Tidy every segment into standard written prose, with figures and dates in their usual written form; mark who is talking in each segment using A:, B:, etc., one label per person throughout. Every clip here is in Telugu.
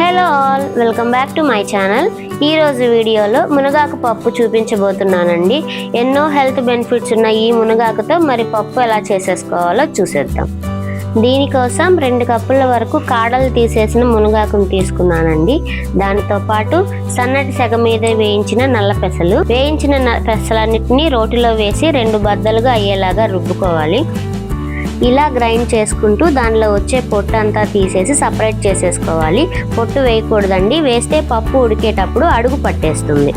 A: Hello all, welcome back to my channel. ఈరోజు వీడియోలో మునగాకు పప్పు చూపించబోతున్నానండి. ఎన్నో హెల్త్ బెనిఫిట్స్ ఉన్న ఈ మునగాకుతో మరి పప్పు ఎలా చేసేసుకోవాలో చూసేద్దాం. దీనికోసం 2 కప్పుల వరకు కాడలు తీసేసిన మునగాకును తీసుకున్నానండి. దానితో పాటు సన్నటి సెగ మీద వేయించిన నల్ల పెసలు, వేయించిన పెసలన్నిటిని రోటిలో వేసి 2 బద్దలుగా అయ్యేలాగా రుబ్బుకోవాలి. ఇలా గ్రైండ్ చేసుకుంటూ దానిలో వచ్చే పొట్టు అంతా తీసేసి సపరేట్ చేసేసుకోవాలి. పొట్టు వేయకూడదండి, వేస్తే పప్పు ఉడికేటప్పుడు అడుగు పట్టేస్తుంది.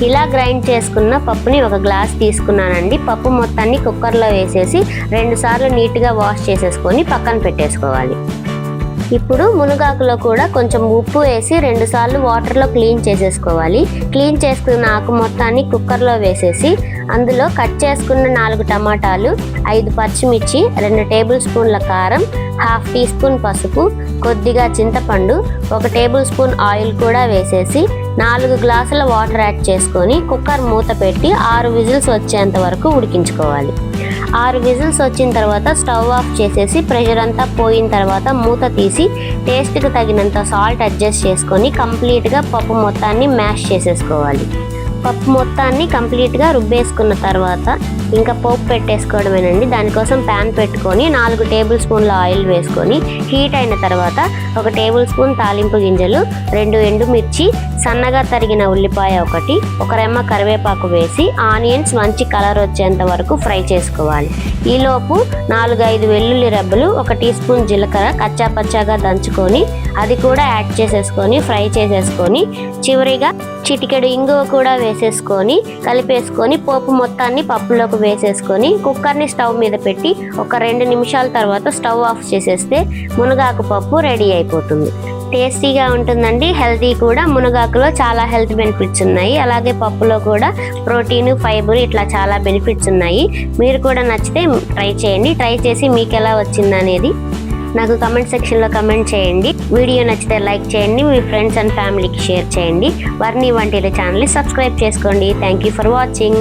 A: ఇలా గ్రైండ్ చేసుకున్న పప్పుని ఒక గ్లాస్ తీసుకున్నానండి. పప్పు మొత్తాన్ని కుక్కర్లో వేసేసి 2 సార్లు నీట్గా వాష్ చేసేసుకొని పక్కన పెట్టేసుకోవాలి. ఇప్పుడు మునగాకులో కూడా కొంచెం ఉప్పు వేసి 2 సార్లు వాటర్లో క్లీన్ చేసేసుకోవాలి. క్లీన్ చేసుకున్న ఆకు మొత్తాన్ని కుక్కర్లో వేసేసి అందులో కట్ చేసుకున్న 4 టమాటాలు, 5 పచ్చిమిర్చి, 2 టేబుల్ స్పూన్ల కారం, 1/2 టీ స్పూన్ పసుపు, కొద్దిగా చింతపండు, 1 టేబుల్ స్పూన్ ఆయిల్ కూడా వేసేసి 4 గ్లాసుల వాటర్ యాడ్ చేసుకొని కుక్కర్ మూత పెట్టి 6 విజిల్స్ వచ్చేంత వరకు ఉడికించుకోవాలి. 6 విజిల్స్ వచ్చిన తర్వాత స్టవ్ ఆఫ్ చేసేసి ప్రెషర్ అంతా పోయిన తర్వాత మూత తీసి టేస్ట్కి తగినంత సాల్ట్ అడ్జస్ట్ చేసుకొని కంప్లీట్గా పప్పు మొత్తాన్ని మ్యాష్ చేసేసుకోవాలి. పప్పు మొత్తాన్ని కంప్లీట్గా రుబ్బేసుకున్న తర్వాత ఇంకా పోపు పెట్టేసుకోవడమేనండి. దానికోసం ప్యాన్ పెట్టుకొని 4 టేబుల్ స్పూన్ల ఆయిల్ వేసుకొని హీట్ అయిన తర్వాత 1 టేబుల్ స్పూన్ తాలింపు గింజలు, 2 ఎండుమిర్చి, సన్నగా తరిగిన ఉల్లిపాయ 1, 1 రెమ్మ కరివేపాకు వేసి ఆనియన్స్ మంచి కలర్ వచ్చేంత వరకు ఫ్రై చేసుకోవాలి. ఈలోపు 4-5 వెల్లుల్లి రెబ్బలు, 1 టీ స్పూన్ జీలకర్ర కచ్చా పచ్చాగా దంచుకొని అది కూడా యాడ్ చేసేసుకొని ఫ్రై చేసేసుకొని చివరిగా చిటికెడు ఇంగువ కూడా వేసేసుకొని కలిపేసుకొని పోపు మొత్తాన్ని పప్పులోకి వేసేసుకొని కుక్కర్ని స్టవ్ మీద పెట్టి ఒక 2 నిమిషాల తర్వాత స్టవ్ ఆఫ్ చేసేస్తే మునగాకు పప్పు రెడీ అయిపోతుంది. టేస్టీగా ఉంటుందండి, హెల్తీ కూడా. మునగాకులో చాలా హెల్త్ బెనిఫిట్స్ ఉన్నాయి. అలాగే పప్పులో కూడా ప్రోటీన్, ఫైబర్ ఇట్లా చాలా బెనిఫిట్స్ ఉన్నాయి. మీరు కూడా నచ్చితే ట్రై చేయండి. ట్రై చేసి మీకు ఎలా వచ్చిందనేది నాకు కమెంట్ సెక్షన్లో కమెంట్ చేయండి. వీడియో నచ్చితే లైక్ చేయండి, మీ ఫ్రెండ్స్ అండ్ ఫ్యామిలీకి షేర్ చేయండి. వర్ణి వంటిల ఛానల్ని సబ్స్క్రైబ్ చేసుకోండి. Thank you for watching.